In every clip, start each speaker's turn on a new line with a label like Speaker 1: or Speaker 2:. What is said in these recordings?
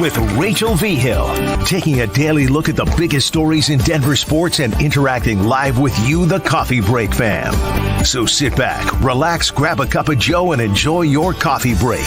Speaker 1: with Rachel V. Hill, taking a daily look at the biggest stories in Denver sports and interacting live with you, the Coffee Break fam. So sit back, relax, grab a cup of Joe, and enjoy your coffee break.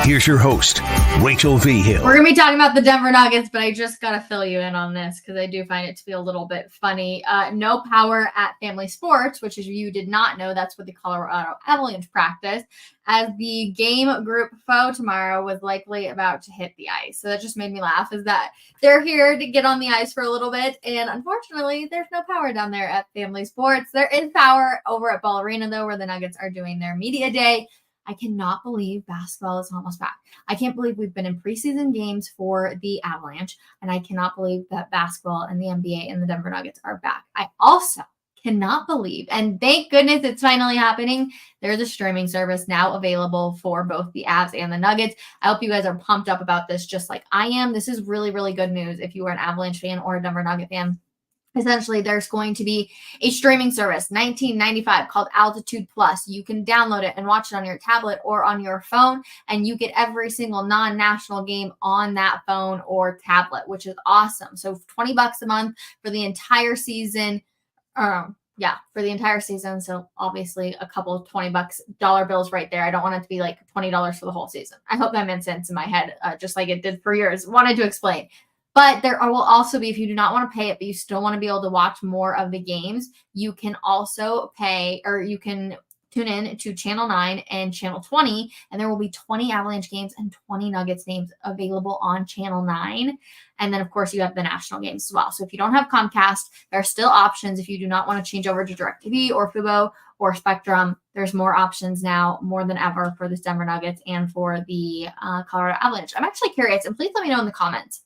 Speaker 1: Here's your host, Rachel V. Hill.
Speaker 2: We're going to be talking about the Denver Nuggets, but I just got to fill you in on this because I do find it to be a little bit funny. No power at Family Sports, which, as you did not know, that's what the Colorado Avalanche practice, as the game group foe tomorrow was likely about to hit the ice. So that just made me laugh, is that they're here to get on the ice for a little bit. And unfortunately, there's no power down there at Family Sports. There is power over at Ball Arena, though, where the Nuggets are doing their media day. I cannot believe basketball is almost back. I can't believe we've been in preseason games for the Avalanche, and I cannot believe that basketball and the NBA and the Denver Nuggets are back. I also cannot believe, and thank goodness it's finally happening, there's a streaming service now available for both the Avs and the Nuggets. I hope you guys are pumped up about this just like I am. This is really, really good news if you are an Avalanche fan or a Denver Nugget fan. Essentially, there's going to be a streaming service, $19.95, called Altitude Plus. You can download it and watch it on your tablet or on your phone, and you get every single non-national game on that phone or tablet, which is awesome. So $20 a month for the entire season. For the entire season. So obviously a couple of $20 bills right there. I don't want it to be like $20 for the whole season. I hope that made sense in my head, just like it did for yours. Wanted to explain. But there will also be, if you do not want to pay it, but you still want to be able to watch more of the games, you can also pay, or you can tune in to Channel 9 and Channel 20, and there will be 20 Avalanche games and 20 Nuggets games available on Channel 9. And then, of course, you have the national games as well. So if you don't have Comcast, there are still options. If you do not want to change over to DirecTV or Fubo or Spectrum, there's more options now, more than ever, for the Denver Nuggets and for the Colorado Avalanche. I'm actually curious, and please let me know in the comments.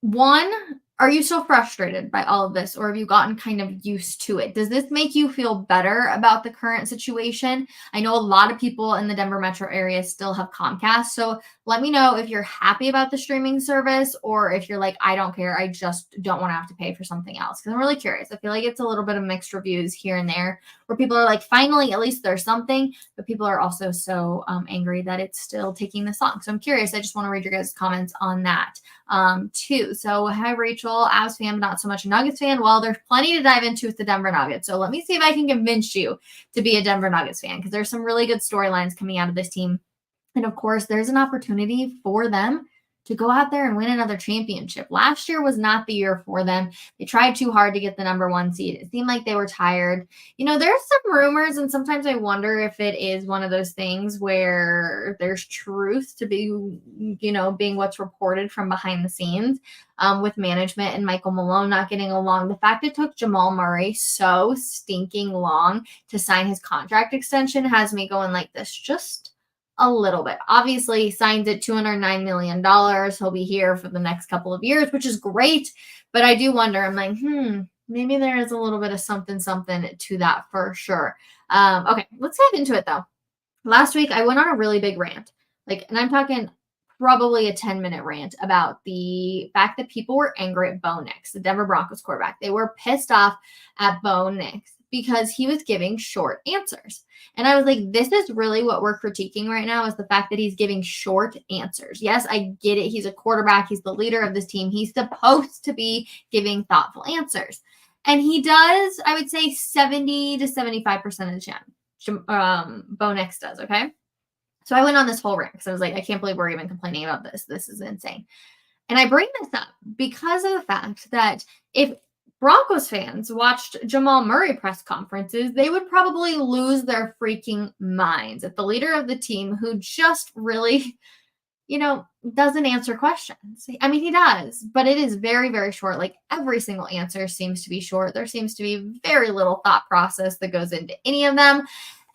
Speaker 2: One, are you so frustrated by all of this, or have you gotten kind of used to it? Does this make you feel better about the current situation? I know a lot of people in the Denver metro area still have Comcast, so let me know if you're happy about the streaming service, or if you're like, I don't care, I just don't want to have to pay for something else. Because I'm really curious. I feel like it's a little bit of mixed reviews here and there, where people are like, finally, at least there's something, but people are also so angry that it's still taking this long. So I'm curious. I just want to read your guys' comments on that too. So hi, Rachel, Avs fan, but not so much a Nuggets fan. Well, there's plenty to dive into with the Denver Nuggets. So let me see if I can convince you to be a Denver Nuggets fan, because there's some really good storylines coming out of this team. And of course, there's an opportunity for them to go out there and win another championship. Last year was not the year for them. They tried too hard to get the number 1 seed. It seemed like they were tired. You know, there's some rumors, and sometimes I wonder if it is one of those things where there's truth to be, you know, being what's reported from behind the scenes with management and Michael Malone not getting along. The fact it took Jamal Murray so stinking long to sign his contract extension has me going like this, just a little bit. Obviously, he signs at $209 million. He'll be here for the next couple of years, which is great. But I do wonder, I'm like, maybe there is a little bit of something to that for sure. Okay, let's dive into it though. Last week, I went on a really big rant. And I'm talking probably a 10-minute rant about the fact that people were angry at Bo Nix, the Denver Broncos quarterback. They were pissed off at Bo Nix because he was giving short answers. And I was like, this is really what we're critiquing right now, is the fact that he's giving short answers. Yes, I get it. He's a quarterback. He's the leader of this team. He's supposed to be giving thoughtful answers. And he does, I would say 70 to 75% of the time. Bo Nix does, okay? So I went on this whole rant because I was like, I can't believe we're even complaining about this. This is insane. And I bring this up because of the fact that if Broncos fans watched Jamal Murray press conferences, they would probably lose their freaking minds at the leader of the team, who just really, doesn't answer questions. I mean, he does, but it is very, very short. Like, every single answer seems to be short. There seems to be very little thought process that goes into any of them.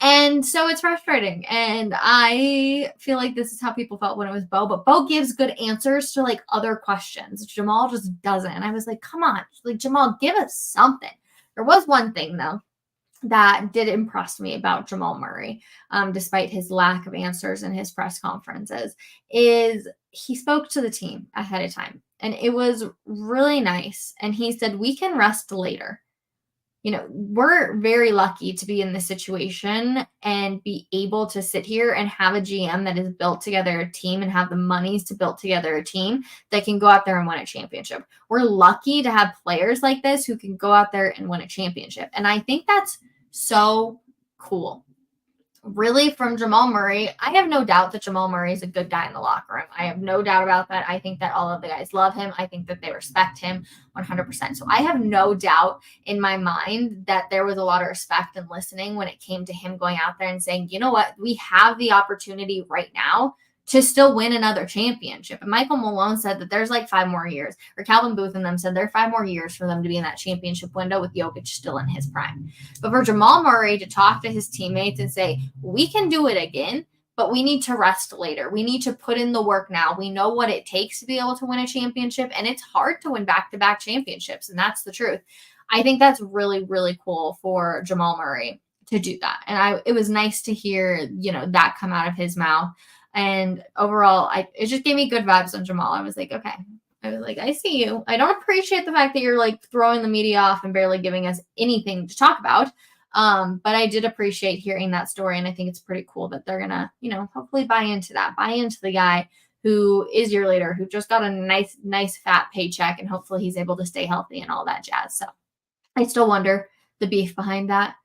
Speaker 2: And so it's frustrating. And I feel like this is how people felt when it was Bo. But Bo gives good answers to other questions. Jamal just doesn't. And I was like, come on. Jamal, give us something. There was one thing, though, that did impress me about Jamal Murray, despite his lack of answers in his press conferences, is he spoke to the team ahead of time. And it was really nice. And he said, we can rest later. we're very lucky to be in this situation and be able to sit here and have a GM that has built together a team and have the monies to build together a team that can go out there and win a championship. We're lucky to have players like this who can go out there and win a championship. And I think that's so cool. Really, from Jamal Murray, I have no doubt that Jamal Murray is a good guy in the locker room. I have no doubt about that. I think that all of the guys love him. I think that they respect him 100%. So I have no doubt in my mind that there was a lot of respect and listening when it came to him going out there and saying, you know what, we have the opportunity right now to still win another championship. And Michael Malone said that there's like 5 more years, or Calvin Booth and them said there are 5 more years for them to be in that championship window with Jokic still in his prime. But for Jamal Murray to talk to his teammates and say, we can do it again, but we need to rest later. We need to put in the work now. We know what it takes to be able to win a championship, and it's hard to win back-to-back championships, and that's the truth. I think that's really, really cool for Jamal Murray to do that. And it was nice to hear, that come out of his mouth. And overall, it just gave me good vibes on Jamal. I was like, okay. I was like, I see you. I don't appreciate the fact that you're like throwing the media off and barely giving us anything to talk about. But I did appreciate hearing that story. And I think it's pretty cool that they're going to, hopefully buy into the guy who is your leader, who just got a nice fat paycheck. And hopefully he's able to stay healthy and all that jazz. So I still wonder the beef behind that.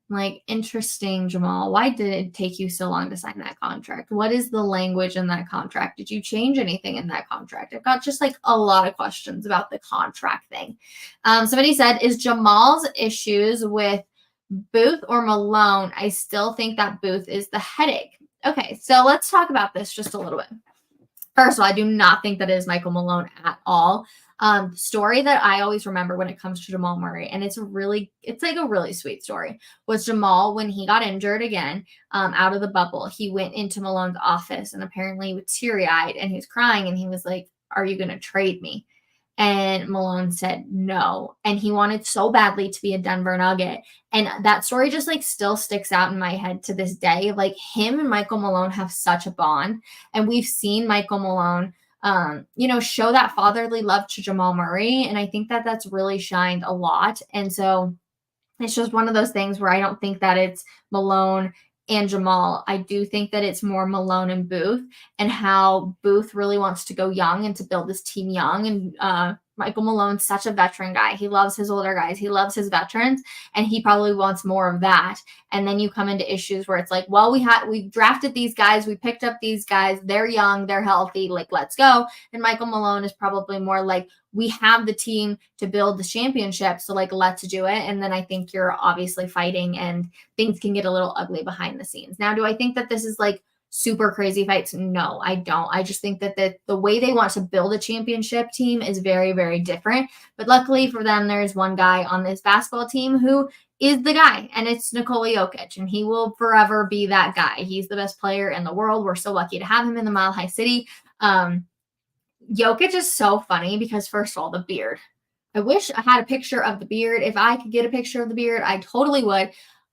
Speaker 2: Like, interesting, Jamal. Why did it take you so long to sign that contract? What is the language in that contract? Did you change anything in that contract? I've got just like a lot of questions about the contract thing. Somebody said, is Jamal's issues with Booth or Malone? I still think that Booth is the headache. Okay, so let's talk about this just a little bit. First of all, I do not think that it is Michael Malone at all. Story that I always remember when it comes to Jamal Murray, and it's like a really sweet story, was Jamal, when he got injured again, out of the bubble, he went into Malone's office and apparently he was teary-eyed and he was crying and he was like, are you going to trade me? And Malone said no. And he wanted so badly to be a Denver Nugget. And that story just like still sticks out in my head to this day. Like, him and Michael Malone have such a bond. And we've seen Michael Malone, show that fatherly love to Jamal Murray. And I think that that's really shined a lot. And so it's just one of those things where I don't think that it's Malone and Jamal. I do think that it's more Malone and Booth, and how Booth really wants to go young and to build this team young. And Michael Malone's such a veteran guy. He loves his older guys. He loves his veterans, and he probably wants more of that. And then you come into issues where it's like, well, we drafted these guys. We picked up these guys. They're young. They're healthy. Like, let's go. And Michael Malone is probably more like, we have the team to build the championship. So like, let's do it. And then I think you're obviously fighting and things can get a little ugly behind the scenes. Now, do I think that this is like super crazy fights? No, I don't. I just think that the way they want to build a championship team is very, very different. But luckily for them, there's one guy on this basketball team who is the guy, and it's Nikola Jokic, and he will forever be that guy. He's the best player in the world. We're so lucky to have him in the Mile High City. Jokic is so funny because, first of all, the beard. I wish I had a picture of the beard. If I could get a picture of the beard, I totally would.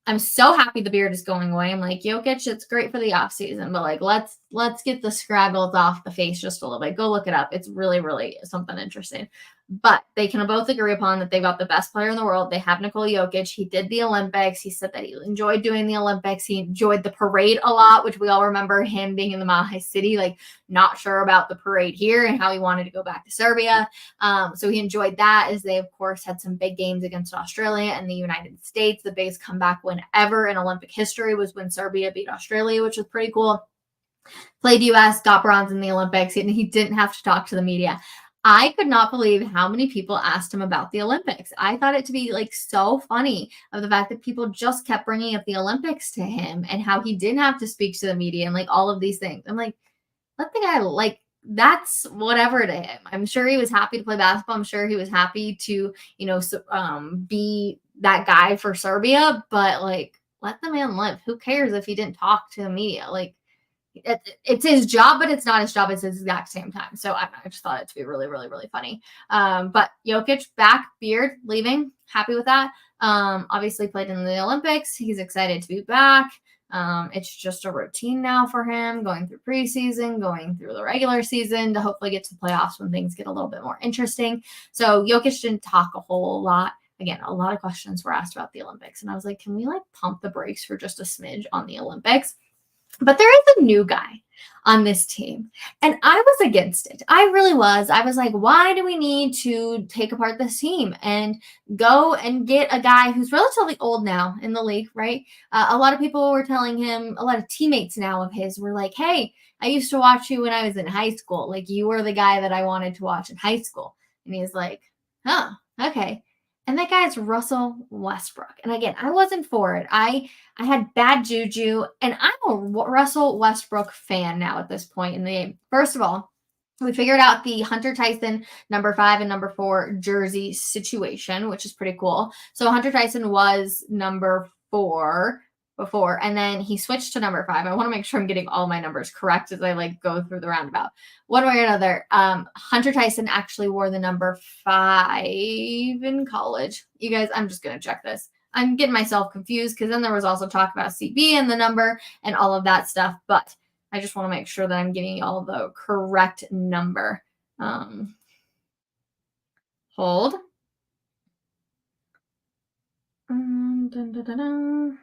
Speaker 2: I'm so happy the beard is going away. I'm like, Jokic, it's great for the off season, but like, let's get the scraggles off the face just a little bit. Go look it up. It's really, really something interesting. But they can both agree upon that they've got the best player in the world. They have Nikola Jokic. He did the Olympics. He said that he enjoyed doing the Olympics. He enjoyed the parade a lot, which we all remember him being in the Mile High City, like not sure about the parade here and how he wanted to go back to Serbia. So he enjoyed that, as they, of course, had some big games against Australia and the United States. The biggest comeback win ever in Olympic history was when Serbia beat Australia, which was pretty cool. Played U.S., got bronze in the Olympics, and he didn't have to talk to the media. I could not believe how many people asked him about the Olympics. I thought it to be like so funny of the fact that people just kept bringing up the Olympics to him and how he didn't have to speak to the media and like all of these things. I'm like, let the guy, like, that's whatever to him. I'm sure he was happy to play basketball. I'm sure he was happy to, be that guy for Serbia, but like, let the man live. Who cares if he didn't talk to the media? Like, it's his job, but it's not his job at the exact same time. So I just thought it to be really, really, really funny. But Jokic back, beard, leaving, happy with that. Obviously played in the Olympics. He's excited to be back. It's just a routine now for him, going through preseason, going through the regular season to hopefully get to the playoffs when things get a little bit more interesting. So Jokic didn't talk a whole lot again, a lot of questions were asked about the Olympics. And I was like, can we like pump the brakes for just a smidge on the Olympics? But there is a new guy on this team. And I was against it. I really was. I was like, why do we need to take apart this team and go and get a guy who's relatively old now in the league, right? A lot of people were telling him, a lot of teammates now of his were like, hey, I used to watch you when I was in high school. Like, you were the guy that I wanted to watch in high school. And he's like, huh, okay. And that guy is Russell Westbrook. And again, I wasn't for it. I had bad juju, and I'm a Russell Westbrook fan now at this point in the game. First of all, we figured out the Hunter Tyson number 5 and number 4 jersey situation, which is pretty cool. So Hunter Tyson was number 4 before, and then he switched to number 5. I want to make sure I'm getting all my numbers correct as I like go through the roundabout. One way or another, Hunter Tyson actually wore the number 5 in college. You guys, I'm just going to check this. I'm getting myself confused because then there was also talk about CB and the number and all of that stuff, but I just want to make sure that I'm giving you all the correct number. Hold. Dun, dun, dun, dun.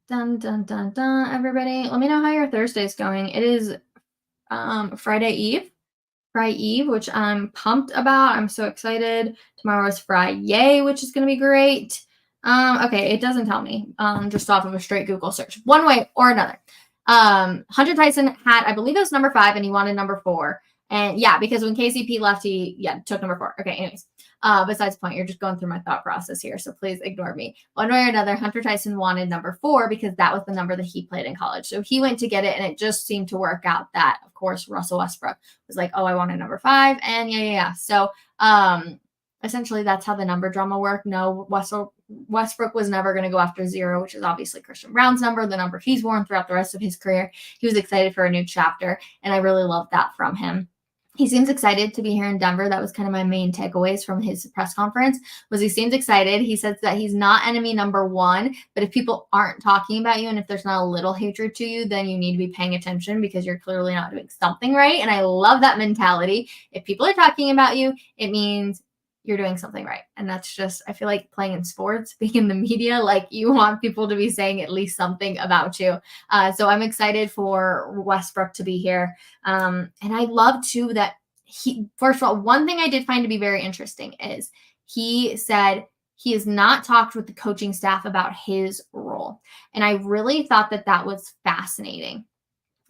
Speaker 2: Dun, dun, dun, dun, everybody. Let me know how your Thursday's going. It is Friday Eve, which I'm pumped about. I'm so excited. Tomorrow is Friday, which is going to be great. Okay, it doesn't tell me just off of a straight Google search. One way or another. Hunter Tyson had, I believe it was number 5, and he wanted number 4. And yeah, because when KCP left, he took number 4. Okay, anyways. Besides the point, you're just going through my thought process here, so please ignore me. One way or another, Hunter Tyson wanted number 4 because that was the number that he played in college. So he went to get it, and it just seemed to work out that, of course, Russell Westbrook was like, oh, I wanted number 5, and yeah. So essentially, that's how the number drama worked. No, Westbrook was never going to go after 0, which is obviously Christian Braun's number, the number he's worn throughout the rest of his career. He was excited for a new chapter, and I really love that from him. He seems excited to be here in Denver. That was kind of my main takeaways from his press conference was he seems excited. He says that he's not enemy number 1, but if people aren't talking about you and if there's not a little hatred to you, then you need to be paying attention because you're clearly not doing something right. And I love that mentality. If people are talking about you, it means you're doing something right. And that's just, I feel like playing in sports, being in the media, like you want people to be saying at least something about you. So I'm excited for Westbrook to be here. And I love too that first of all, one thing I did find to be very interesting is he said he has not talked with the coaching staff about his role. And I really thought that that was fascinating.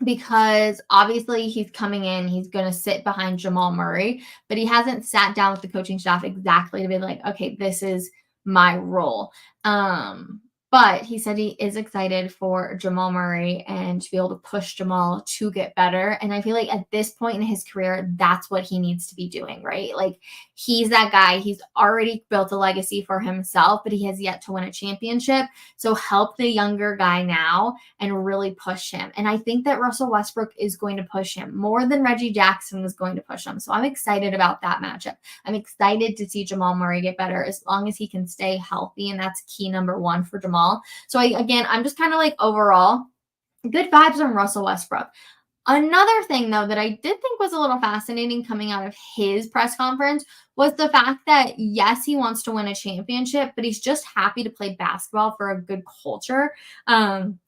Speaker 2: Because obviously he's coming in, he's going to sit behind Jamal Murray, but he hasn't sat down with the coaching staff exactly to be like, okay, this is my role. But he said he is excited for Jamal Murray and to be able to push Jamal to get better. And I feel like at this point in his career, that's what he needs to be doing, right? Like he's that guy. He's already built a legacy for himself, but he has yet to win a championship. So help the younger guy now and really push him. And I think that Russell Westbrook is going to push him more than Reggie Jackson was going to push him. So I'm excited about that matchup. I'm excited to see Jamal Murray get better as long as he can stay healthy. And that's key number 1 for Jamal. So I'm just kind of like overall good vibes on Russell Westbrook. Another thing though that I did think was a little fascinating coming out of his press conference was the fact that yes, he wants to win a championship, but he's just happy to play basketball for a good culture. And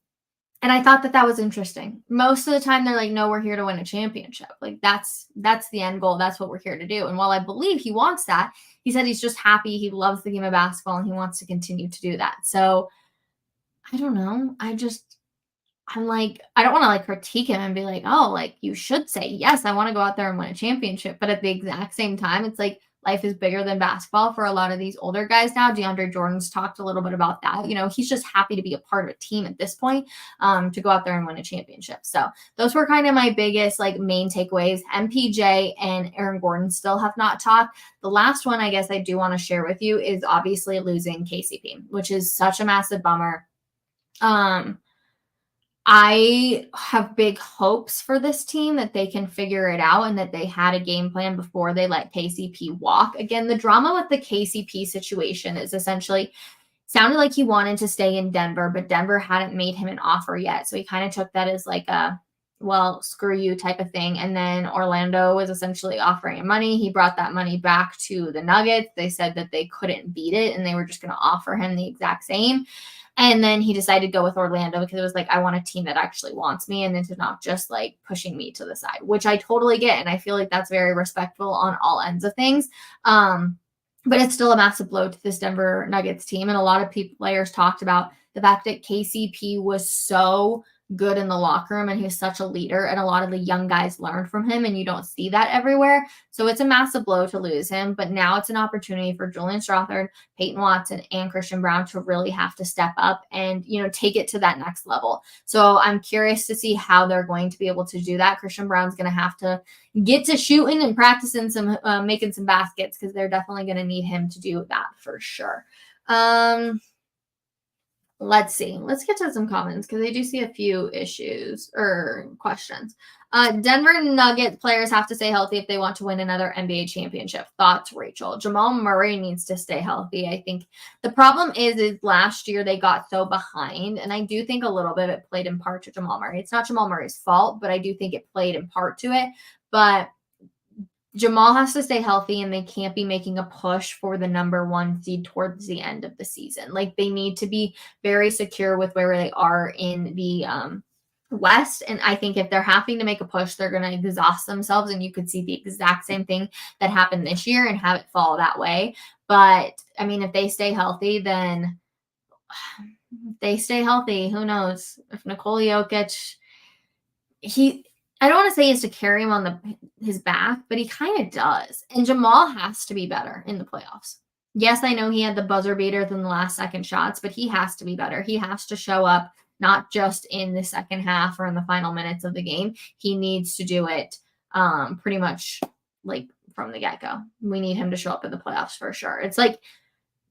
Speaker 2: I thought that was interesting. Most of the time they're like, no, we're here to win a championship. Like that's the end goal. That's what we're here to do. And while I believe he wants that, he said he's just happy. He loves the game of basketball and he wants to continue to do that. So I don't know. I'm like, I don't want to like critique him and be like, oh, like you should say, yes, I want to go out there and win a championship. But at the exact same time, it's like life is bigger than basketball for a lot of these older guys now. DeAndre Jordan's talked a little bit about that. You know, he's just happy to be a part of a team at this point to go out there and win a championship. So those were kind of my biggest like main takeaways. MPJ and Aaron Gordon still have not talked. The last one I guess I do want to share with you is obviously losing KCP, which is such a massive bummer. I have big hopes for this team that they can figure it out and that they had a game plan before they let KCP walk. Again, the drama with the KCP situation is essentially sounded like he wanted to stay in Denver, but Denver hadn't made him an offer yet. So he kind of took that as like a well, screw you type of thing. And then Orlando was essentially offering him money. He brought that money back to the Nuggets. They said that they couldn't beat it and they were just going to offer him the exact same. And then he decided to go with Orlando because it was like, I want a team that actually wants me and it's not just like pushing me to the side, which I totally get. And I feel like that's very respectful on all ends of things. But it's still a massive blow to this Denver Nuggets team. And a lot of players talked about the fact that KCP was so good in the locker room and he was such a leader, and a lot of the young guys learned from him, and you don't see that everywhere. So it's a massive blow to lose him, but now it's an opportunity for Julian Strawther, Peyton Watson, and Christian Braun to really have to step up and, take it to that next level. So I'm curious to see how they're going to be able to do that. Christian Braun's going to have to get to shooting and practicing some, making some baskets, because they're definitely going to need him to do that for sure. Let's see. Let's get to some comments because I do see a few issues or questions. Denver Nuggets players have to stay healthy if they want to win another NBA championship. Thoughts, Rachel? Jamal Murray needs to stay healthy. I think the problem is last year they got so behind, and I do think a little bit it played in part to Jamal Murray. It's not Jamal Murray's fault, but I do think it played in part to it. But Jamal has to stay healthy, and they can't be making a push for the number 1 seed towards the end of the season. Like, they need to be very secure with where they are in the West. And I think if they're having to make a push, they're going to exhaust themselves. And you could see the exact same thing that happened this year and have it fall that way. But I mean, if they stay healthy, then who knows? If Nikola Jokic, I don't want to say he has to carry him on his back, but he kind of does. And Jamal has to be better in the playoffs. Yes, I know he had the buzzer beater than the last second shots, but he has to be better. He has to show up, not just in the second half or in the final minutes of the game. He needs to do it pretty much like from the get-go. We need him to show up in the playoffs for sure. It's like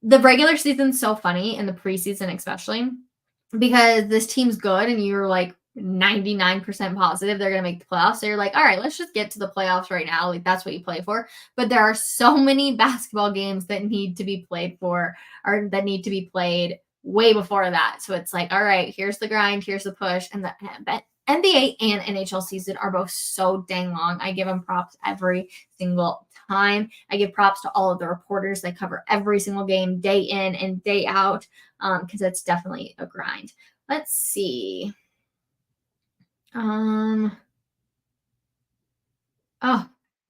Speaker 2: the regular season's so funny, and the preseason especially, because this team's good and you're like 99% positive they're going to make the playoffs. So you're like, all right, let's just get to the playoffs right now. Like, that's what you play for. But there are so many basketball games that need to be played for, or that need to be played way before that. So it's like, all right, here's the grind, here's the push. And the NBA and NHL season are both so dang long. I give them props every single time. I give props to all of the reporters that cover every single game day in and day out, because it's definitely a grind. Let's see.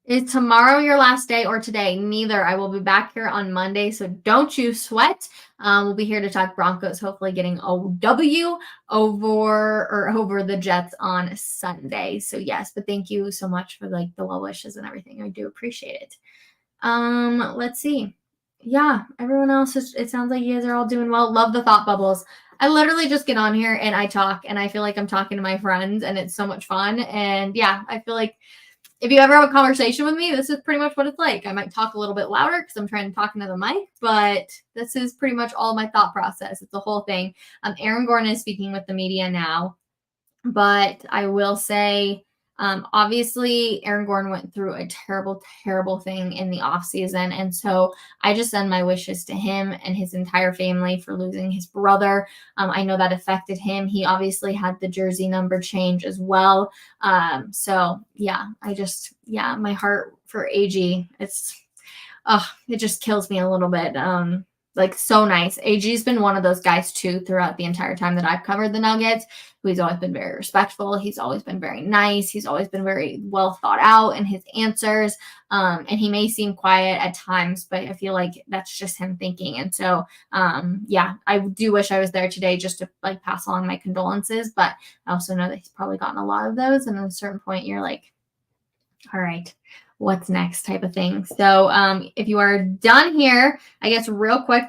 Speaker 2: Is tomorrow your last day or today? Neither. I will be back here on Monday, so don't you sweat. We'll be here to talk Broncos, hopefully getting a W over the Jets on Sunday. So yes, but thank you so much for the well wishes and everything. I do appreciate it. Let's see. Yeah, everyone else it sounds like you guys are all doing well. Love the thought bubbles. I literally just get on here and I talk, and I feel like I'm talking to my friends, and it's so much fun. And yeah, I feel like if you ever have a conversation with me, this is pretty much what it's like. I might talk a little bit louder because I'm trying to talk into the mic, but this is pretty much all my thought process. It's the whole thing. Aaron Gordon is speaking with the media now, but I will say, obviously, Aaron Gordon went through a terrible, terrible thing in the offseason. And so I just send my wishes to him and his entire family for losing his brother. I know that affected him. He obviously had the jersey number change as well. So yeah, my heart for AG, it just kills me a little bit. So nice. AG's been one of those guys too throughout the entire time that I've covered the Nuggets. He's always been very respectful. He's always been very nice. He's always been very well thought out in his answers. And he may seem quiet at times, but I feel like that's just him thinking. And so, I do wish I was there today just to pass along my condolences. But I also know that he's probably gotten a lot of those. And at a certain point, you're like, all right, what's next type of thing. So if you are done here, I guess real quick,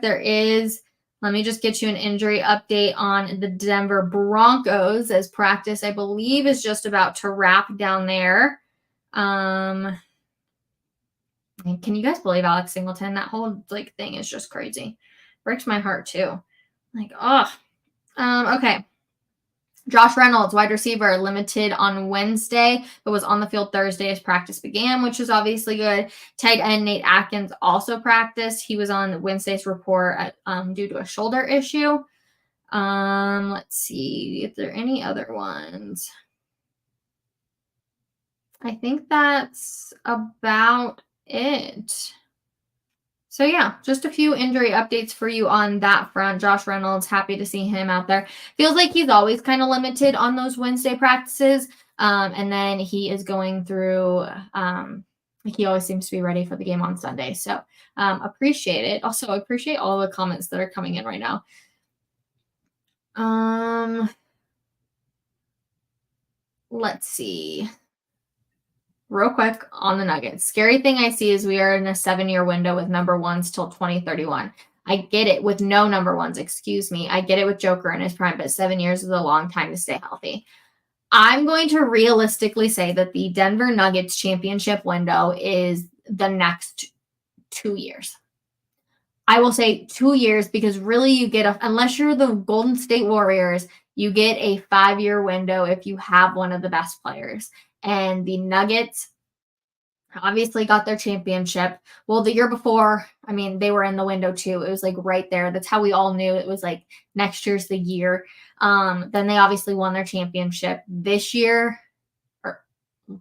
Speaker 2: let me just get you an injury update on the Denver Broncos, as practice, I believe, is just about to wrap down there. Can you guys believe Alex Singleton? That whole thing is just crazy. Breaks my heart too. Okay. Josh Reynolds, wide receiver, limited on Wednesday, but was on the field Thursday as practice began, which is obviously good. Tight end Nate Atkins also practiced. He was on Wednesday's report due to a shoulder issue. Let's see if there are any other ones. I think that's about it. So yeah, just a few injury updates for you on that front. Josh Reynolds, happy to see him out there. Feels like he's always kind of limited on those Wednesday practices. And then he is going through, he always seems to be ready for the game on Sunday. So appreciate it. Also, appreciate all the comments that are coming in right now. Let's see. Real quick on the Nuggets. Scary thing I see is we are in a 7-year window with number ones till 2031. I get it with no number ones, excuse me. I get it with Joker in his prime, but 7 years is a long time to stay healthy. I'm going to realistically say that the Denver Nuggets championship window is the next 2 years. I will say 2 years because really you get unless you're the Golden State Warriors, you get a 5-year window if you have one of the best players. And the Nuggets obviously got their championship. Well, the year before, I mean, they were in the window too. It was like right there. That's how we all knew it was like next year's the year. Then they obviously won their championship this year, or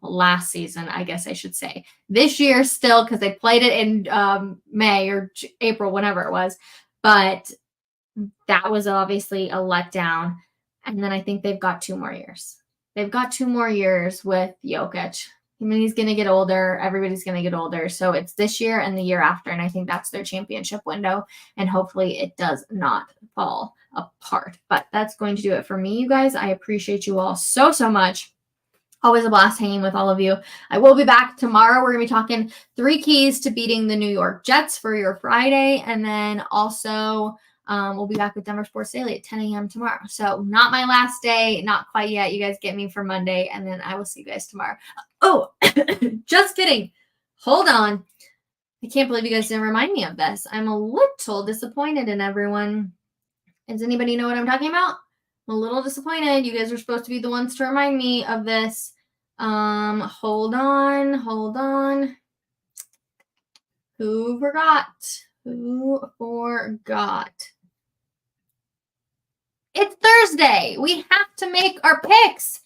Speaker 2: last season, I guess I should say. This year still, because they played it in May or April, whenever it was. But that was obviously a letdown. And then I think they've got 2 more years. They've got 2 more years with Jokic. I mean, he's going to get older. Everybody's going to get older. So it's this year and the year after. And I think that's their championship window. And hopefully it does not fall apart. But that's going to do it for me, you guys. I appreciate you all so, so much. Always a blast hanging with all of you. I will be back tomorrow. We're going to be talking 3 keys to beating the New York Jets for your Friday. And then also we'll be back with Denver Sports Daily at 10 a.m. tomorrow. So not my last day, not quite yet. You guys get me for Monday, and then I will see you guys tomorrow. Oh, just kidding. Hold on. I can't believe you guys didn't remind me of this. I'm a little disappointed in everyone. Does anybody know what I'm talking about? I'm a little disappointed. You guys were supposed to be the ones to remind me of this. Hold on. Who forgot? It's Thursday. We have to make our picks.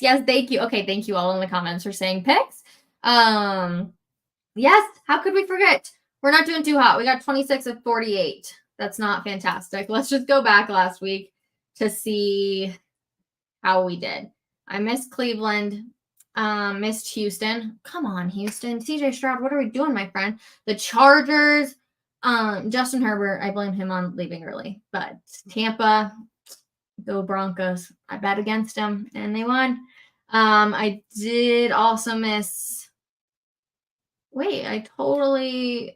Speaker 2: Yes, thank you. Okay, thank you all in the comments for saying picks. Yes, how could we forget? We're not doing too hot. We got 26 of 48. That's not fantastic. Let's just go back last week to see how we did. I missed Cleveland. Missed Houston. Come on, Houston. CJ Stroud, what are we doing, my friend? The Chargers. Justin Herbert, I blame him on leaving early. But Tampa, go Broncos. I bet against them, and they won. I did also miss. Wait, I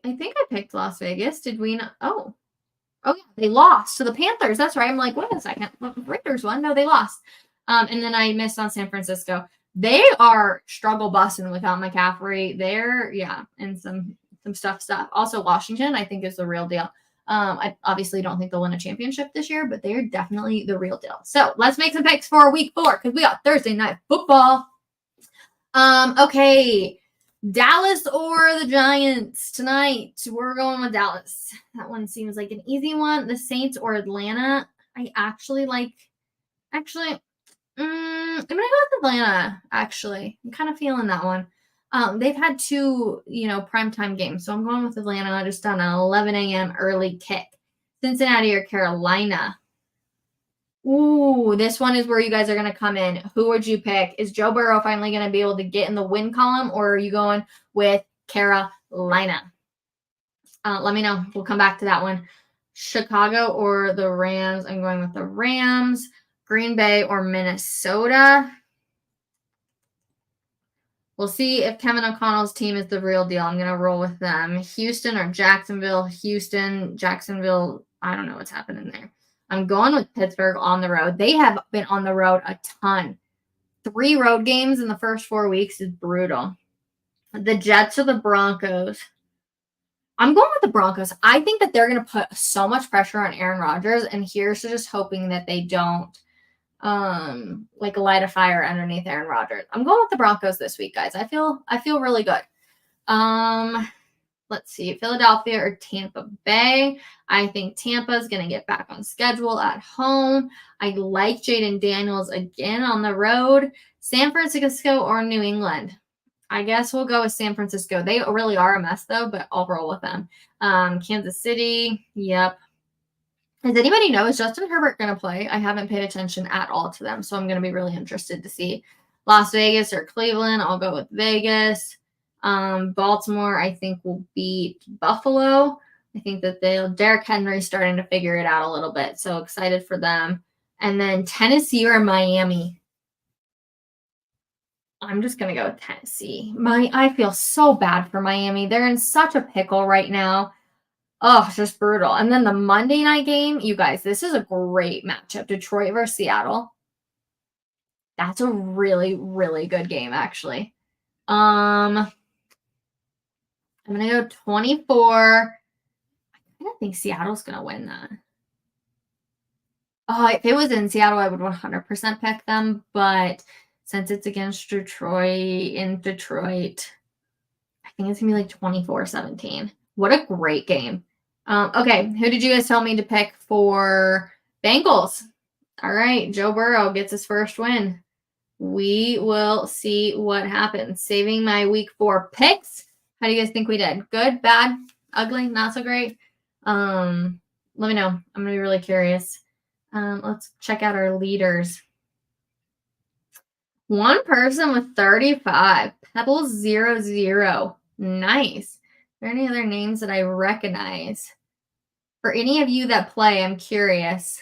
Speaker 2: think I picked Las Vegas. Did we not? Oh, yeah, they lost to the Panthers. That's right. I'm like, wait a second. Raiders won. No, they lost. And then I missed on San Francisco. They are struggle busting without McCaffrey. They're, and some stuff. Also, Washington, I think, is the real deal. I obviously don't think they'll win a championship this year, but they're definitely the real deal. So let's make some picks for week 4 because we got Thursday night football. Okay. Dallas or the Giants tonight. We're going with Dallas. That one seems like an easy one. The Saints or Atlanta. I actually like. I'm gonna go with Atlanta. Actually, I'm kind of feeling that one. They've had 2, primetime games, so I'm going with Atlanta. Just on an 11 a.m. early kick. Cincinnati or Carolina. Ooh, this one is where you guys are going to come in. Who would you pick? Is Joe Burrow finally going to be able to get in the win column, or are you going with Carolina? Let me know. We'll come back to that one. Chicago or the Rams? I'm going with the Rams. Green Bay or Minnesota? We'll see if Kevin O'Connell's team is the real deal. I'm going to roll with them. Houston or Jacksonville? Houston, Jacksonville. I don't know what's happening there. I'm going with Pittsburgh on the road. They have been on the road a ton. 3 road games in the first 4 weeks is brutal. The Jets or the Broncos? I'm going with the Broncos. I think that they're going to put so much pressure on Aaron Rodgers, and here's to just hoping that they don't light a fire underneath Aaron Rodgers. I'm going with the Broncos this week, guys. I feel really good. Let's see, Philadelphia or Tampa Bay. I think Tampa is going to get back on schedule at home. I like Jaden Daniels again on the road. San Francisco or New England? I guess we'll go with San Francisco. They really are a mess, though, but I'll roll with them. Kansas City, yep. Does anybody know, is Justin Herbert going to play? I haven't paid attention at all to them, so I'm going to be really interested to see. Las Vegas or Cleveland, I'll go with Vegas. Baltimore, I think, will beat Buffalo. I think that Derrick Henry starting to figure it out a little bit, so excited for them. And then Tennessee or Miami. I'm just going to go with Tennessee. I feel so bad for Miami. They're in such a pickle right now. Oh, just brutal. And then the Monday night game, you guys, this is a great matchup. Detroit versus Seattle. That's a really, really good game, actually. I'm going to go 24. I don't think Seattle's going to win that. Oh, if it was in Seattle, I would 100% pick them. But since it's against Detroit, I think it's going to be like 24-17. What a great game. Okay, who did you guys tell me to pick for Bengals? All right, Joe Burrow gets his first win. We will see what happens. Saving my week 4 picks. How do you guys think we did? Good, bad, ugly, not so great? Let me know. I'm going to be really curious. Let's check out our leaders. One person with 35. Pebbles 00. Nice. Are there any other names that I recognize? For any of you that play, I'm curious.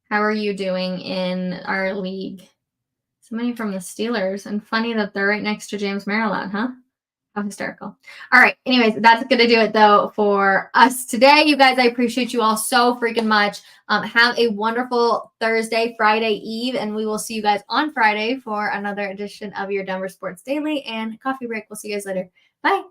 Speaker 2: How are you doing in our league? Somebody from the Steelers. And funny that they're right next to James Maryland, huh? How hysterical. All right. Anyways, that's going to do it, though, for us today. You guys, I appreciate you all so freaking much. Have a wonderful Thursday, Friday Eve, and we will see you guys on Friday for another edition of your Denver Sports Daily and Coffee Break. We'll see you guys later. Bye.